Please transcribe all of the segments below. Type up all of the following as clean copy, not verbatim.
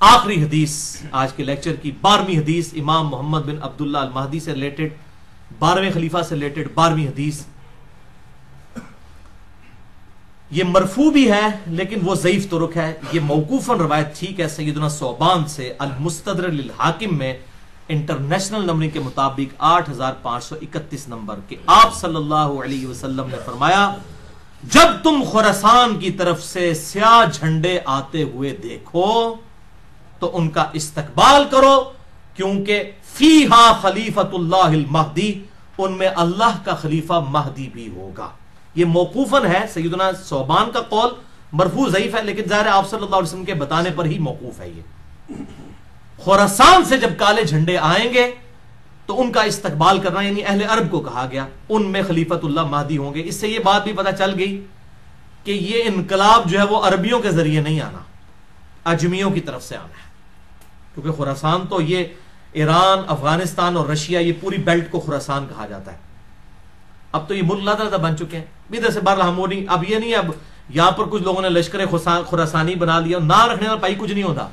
आखिरी हदीस आज के लेक्चर की 12वीं हदीस इमाम मोहम्मद बिन अब्दुल्ला अल महदी से रिलेटेड, 12वें खलीफा से रिलेटेड 12वीं हदीस। ये मरफू भी है लेकिन वो ज़ईफ तुरुक है, ये मौकूफन रवायत ठीक है सैयदना सौबान से अल मुस्तदरक लिल हाकिम में इंटरनेशनल नंबरिंग के मुताबिक 8531 नंबर के आप सल्लल्लाहु अलैहि वसल्लम ने फरमाया, जब तुम खुरासान की तरफ से स्याह झंडे आते हुए देखो तो उनका इस्तकबाल करो, क्योंकि फीहा खलीफतुल्लाहिल महदी, उनमें अल्लाह का खलीफा महदी भी होगा। ये मौकूफन है, सैयदना सौबान का कौल, मरफू ज़ईफ है लेकिन ज़ाहिर आप सल्लल्लाहु अलैहि वसल्लम के बताने पर ही मौकूफ है। ये खुरासान से जब काले झंडे आएंगे तो उनका इस्तकबाल करना, यानी अहले अरब को कहा गया, उनमें खलीफतुल्लाह महदी होंगे। इससे यह बात भी पता चल गई कि यह इनकलाब जो है वो अरबियों के जरिए नहीं आना, अजमियों की तरफ से आना है, क्योंकि खुरासान तो ये ईरान, अफगानिस्तान और रशिया, ये पूरी बेल्ट को खुरासान कहा जाता है। अब तो ये मुल्क लादा बन चुके हैं इधर से बार हमोनी। अब ये नहीं, अब यहां पर कुछ लोगों ने लश्कर खुरासानी बना लिया, ना रखने वाला पाई कुछ नहीं होता।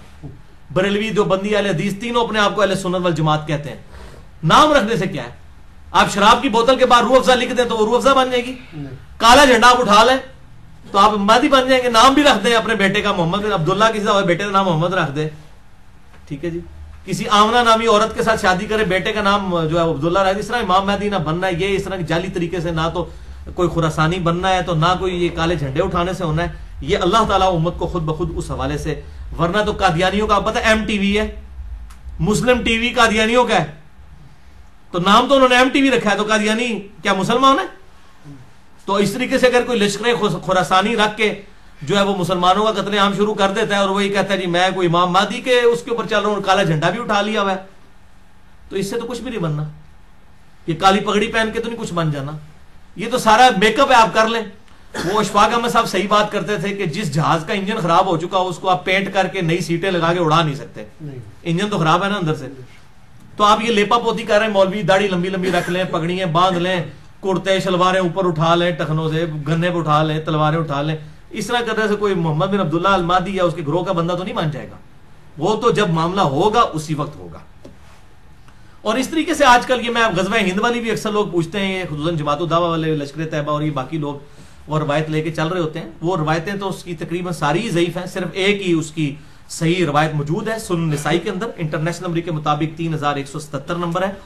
बरेलवी, देवबंदी, अहले हदीस तीनों अपने आप को अहले सुन्नत वल जमात कहते हैं। नाम रखने से क्या है? आप शराब की बोतल के बाद रूह अफ़ज़ा लिख दें तो वो रूह अफ़ज़ा बन जाएगी। काला झंडा आप उठा लें तो आप महदी बन जाएंगे। नाम भी रख दें अपने बेटे का मोहम्मद बिन अब्दुल्ला, किसी का बेटे का नाम मोहम्मद रख दे, ठीक है जी। किसी आमना नामी औरत के साथ शादी करे, बेटे का नाम जो है अब्दुल्ला रख दे। इस तरह इमाम महदी ना बनना है, ये इस तरह की जाली तरीके से ना तो कोई खुरासानी बनना है, तो ना कोई ये काले झंडे उठाने से होना है। ये अल्लाह ताला उम्मत को खुद ब खुद उस हवाले से, वरना तो कादियानियों का पता है MTV है, मुस्लिम टीवी कादियानियों का है, तो नाम तो उन्होंने MTV रखा है, तो कादियानी क्या मुसलमान है? तो इस तरीके से अगर कोई लश्कर खुरासानी रख के जो है वो मुसलमानों का कत्ले आम शुरू कर देता है और वही कहता है जी मैं कोई इमाम महदी के उसके ऊपर चल रहा हूं, काला झंडा भी उठा लिया हुआ है, तो इससे तो कुछ भी नहीं बनना। ये काली पगड़ी पहन के तो नहीं कुछ बन जाना, ये तो सारा मेकअप है, आप कर लें। वो अशफाक अहमद साहब सही बात करते थे कि जिस जहाज का इंजन खराब हो चुका हो उसको आप पेंट करके नई सीटें लगा के उड़ा नहीं सकते, इंजन तो खराब है ना अंदर से। तो आप ये लेपा पोती कर रहे हैं, मौलवी दाढ़ी लंबी लंबी रख लें, पगड़ियां बांध लें, कुर्ते शलवारें ऊपर उठा लें, टखनों से गन्ने पर उठा लें, तलवारें उठा लें, इस तरह करने से कोई मोहम्मद बिन अब्दुल्ला अल महदी या उसके ग्रोह का बंदा तो नहीं मान जाएगा। वो तो जब मामला होगा उसी वक्त होगा। और इस तरीके से आजकल ये मैं गज़वा हिंद वाली भी अक्सर लोग पूछते हैं, खुसूसन जमात दावा वाले, लश्कर तैयबा और ये बाकी लोग वो रवायत लेके चल रहे होते हैं। वो रवायतें तो उसकी तकरीबन सारी ही ज़ईफ हैं, सिर्फ एक ही उसकी सही रवायत मौजूद है सुनन निसाई के अंदर, इंटरनेशनल नंबर के मुताबिक 3177 नंबर है।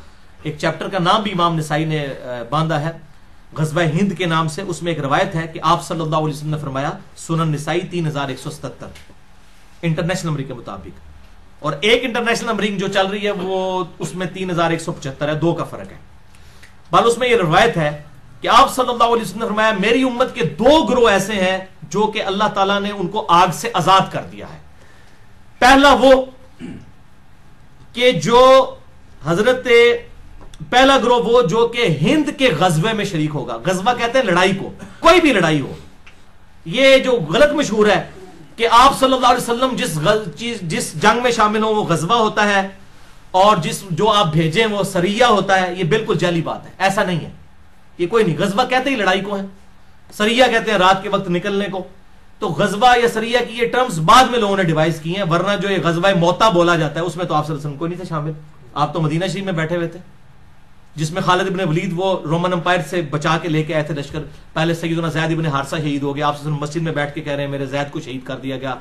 एक चैप्टर का नाम भी इमाम निसाई ने बांधा है गज़वा हिंद के नाम से। उसमें एक रवायत है कि आप सल्लल्लाहु अलैहि वसल्लम ने फरमाया, सुनन निसाई 3177 इंटरनेशनल नंबर के मुताबिक, और एक इंटरनेशनल नंबरिंग जो चल रही है वो उसमें 3175 है, दो का फर्क है। बल उसमें यह रवायत है कि आप सल्लल्लाहु अलैहि वसल्लम ने फरमाया, मेरी उम्मत के दो ग्रोह ऐसे हैं जो कि अल्लाह ताला ने उनको आग से आजाद कर दिया है। पहला वो कि जो पहला ग्रोह वो जो कि हिंद के गजबे में शरीक होगा। गजबा कहते हैं लड़ाई को, कोई भी लड़ाई हो। ये जो गलत मशहूर है कि आप सल्लल्लाहु अलैहि वसल्लम जिस जंग में शामिल हो वो गजबा होता है और जो आप भेजें वो सरिया होता है, ये बिल्कुल जाली बात है, ऐसा नहीं है। ये कोई नहीं, गजबा कहते ही लड़ाई को है, सरिया कहते हैं रात के वक्त निकलने को। तो गजबा या सरिया की ये टर्म्स बाद में लोगों ने डिवाइस की हैं, वरना जो ये गजबा मोता बोला जाता है उसमें तो आप सल्लल्लाहु अलैहि वसल्लम कोई नहीं थे शामिल। आप तो मदीना शरीफ में बैठे हुए थे, जिसमें खालिद इब्न वलीद वो रोमन एम्पायर से बचा के लेके आए थे लश्कर। पहले सैयदना ज़ैद इब्न हारिसा शहीद हो गया, आप मस्जिद में बैठ के कह रहे हैं मेरे ज़ैद को शहीद कर दिया गया,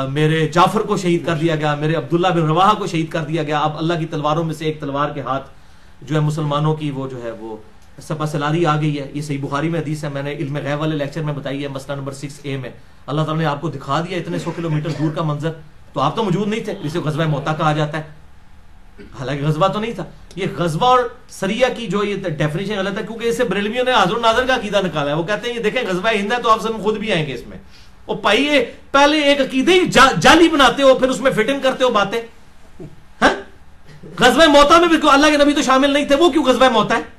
मेरे जाफर को शहीद कर दिया गया, मेरे अब्दुल्ला बिन रवाहा को शहीद कर दिया गया। अब अल्लाह की तलवारों में से एक तलवार के हाथ जो है मुसलमानों की वो जो है वो सपा सलारी आ गई है। ये सही बुखारी में हदीस है, मैंने इल्म गैब वाले लेक्चर में बताई है, मसला नंबर 6A में। अल्लाह ताला ने आपको दिखा दिया इतने 100 किलोमीटर दूर का मंजर, तो आप तो मौजूद नहीं थे, जिसे गज़वा मोता कहा जाता है। हालांकि गजबा तो नहीं था। ये गजबा और सरिया की जो ये डेफिनेशन गलत है, क्योंकि इससे बरेलवियों ने हाज़िर नाज़िर का अकीदा निकाला है। वो कहते हैं ये देखें गजबा हिंद है तो आप सब खुद भी आएंगे इसमें। और पाई ये पहले एक अकीदे ही जाली बनाते हो, फिर उसमें फिट इन करते हो बातें। गजबा मोता में भी अल्लाह के नबी तो शामिल नहीं थे, वो क्यों गजबा मोता है?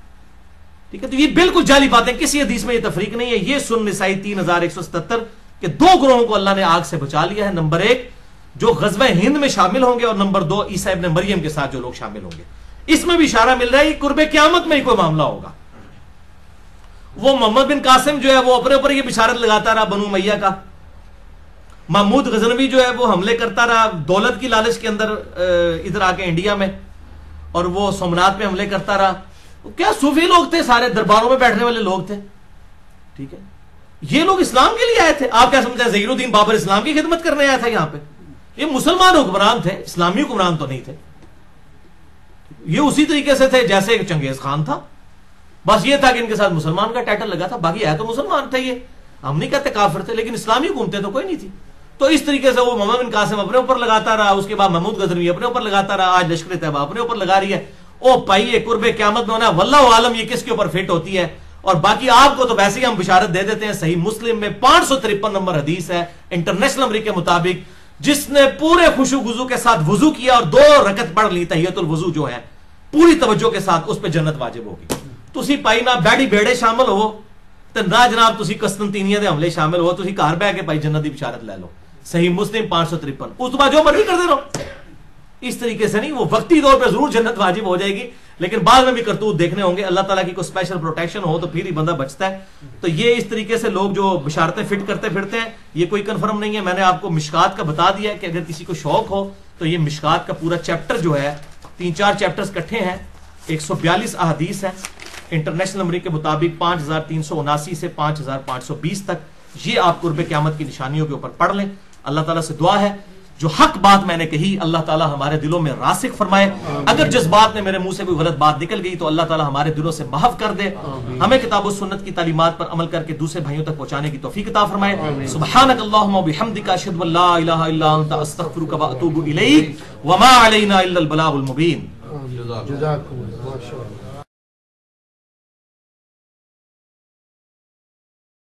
ठीक है, तो ये बिल्कुल जाली बातें, किसी हदीस में ये तफरीक नहीं है। ये सुन निसाई 3177 के दो ग्रोहों को अल्लाह ने आग से बचा लिया है। नंबर 1 जो गज़वा हिंद में शामिल होंगे, और नंबर 2 ईसा इब्न मरियम के साथ जो लोग शामिल होंगे। इसमें भी इशारा मिल रहा है कुर्बे क़यामत में ही कोई मामला होगा। वो मोहम्मद बिन कासिम जो है वो अपने ऊपर ये बिशारत लगाता रहा बनु उमैया का, محمود غزنوی جو ہے وہ حملے کرتا رہا دولت کی لالچ کے اندر ادھر آ کے انڈیا میں، اور وہ سومنات پہ حملے کرتا رہا. کیا صوفی لوگ تھے، سارے درباروں میں بیٹھنے والے لوگ تھے. ٹھیک ہے، یہ لوگ اسلام کے لیے آئے تھے. آپ کیا سمجھتے ہیں ظہیر الدین بابر اسلام کی خدمت کرنے آیا تھا یہاں پہ؟ یہ مسلمان حکمران تھے، اسلامی حکمران تو نہیں تھے. یہ اسی طریقے سے تھے جیسے چنگیز خان تھا، بس یہ تھا کہ ان کے ساتھ مسلمان کا ٹائٹل لگا تھا، باقی ہے تو مسلمان تھے. یہ ہم نہیں کہتے کافر تھے، لیکن اسلامی حکومتیں تو کوئی نہیں تھی. تو اس طریقے سے وہ محمد بن قاسم اپنے اوپر لگاتا رہا، اس کے بعد محمود غزنوی اپنے اوپر لگاتا رہا، آج لشکر طیبہ اپنے اوپر لگا رہی ہے. او پائیے قرب قیامت میں ہونا، واللہ عالم یہ کس کے اوپر فٹ ہوتی ہے. اور باقی آپ کو تو ویسے ہی ہم بشارت دے دیتے ہیں، صحیح مسلم میں 553 نمبر حدیث ہے انٹرنیشنل نمبر کے مطابق، جس نے پورے خشوع وضو کے ساتھ وضو کیا اور 2 رکعت پڑھ لی تحیۃ الوضو جو ہے پوری توجہ کے ساتھ، اس پہ جنت واجب ہوگی. تسی پائی نہ بیڑی بیڑے شامل ہو تے نہ جناب تسی قسطنطینیہ دے حملے شامل ہو، تسی گھر بیٹھ کے پائی جنت دی بشارت لے لو. صحیح مسلم 553. اس تو بعد جو مرضی کر دے رہو. اس طریقے سے نہیں، وہ وقتی طور پہ ضرور جنت واجب ہو جائے گی، لیکن بعد میں بھی کرتوت دیکھنے ہوں گے. اللہ تعالیٰ کی کوئی اسپیشل پروٹیکشن ہو تو پھر ہی بندہ بچتا ہے. تو یہ اس طریقے سے لوگ جو بشارتیں فٹ کرتے پھرتے ہیں، یہ کوئی کنفرم نہیں ہے. میں نے آپ کو مشکات کا بتا دیا کہ اگر کسی کو شوق ہو تو یہ مشکات کا پورا چیپٹر جو ہے 3-4 چیپٹرز کٹھے ہیں، 142 احادیث ہیں انٹرنیشنل نمبر کے مطابق 5379 سے 5520 تک. یہ آپ قرب قیامت کی نشانیوں کے اوپر پڑھ لیں. اللہ تعالیٰ سے دعا ہے جو حق بات میں نے کہی اللہ تعالیٰ ہمارے دلوں میں راسخ فرمائے. اگر جس بات نے میرے منہ سے کوئی غلط بات نکل گئی تو اللہ تعالیٰ ہمارے دلوں سے محو کر دے. ہمیں کتاب و سنت کی تعلیمات پر عمل کر کے دوسرے بھائیوں تک پہنچانے کی توفیق عطا فرمائے. سبحانک اللہم و بحمدک اشہد ان لا الہ الا انت استغفرک و اتوب الیک وما علینا الا البلاغ المبین. جزاکم اللہ.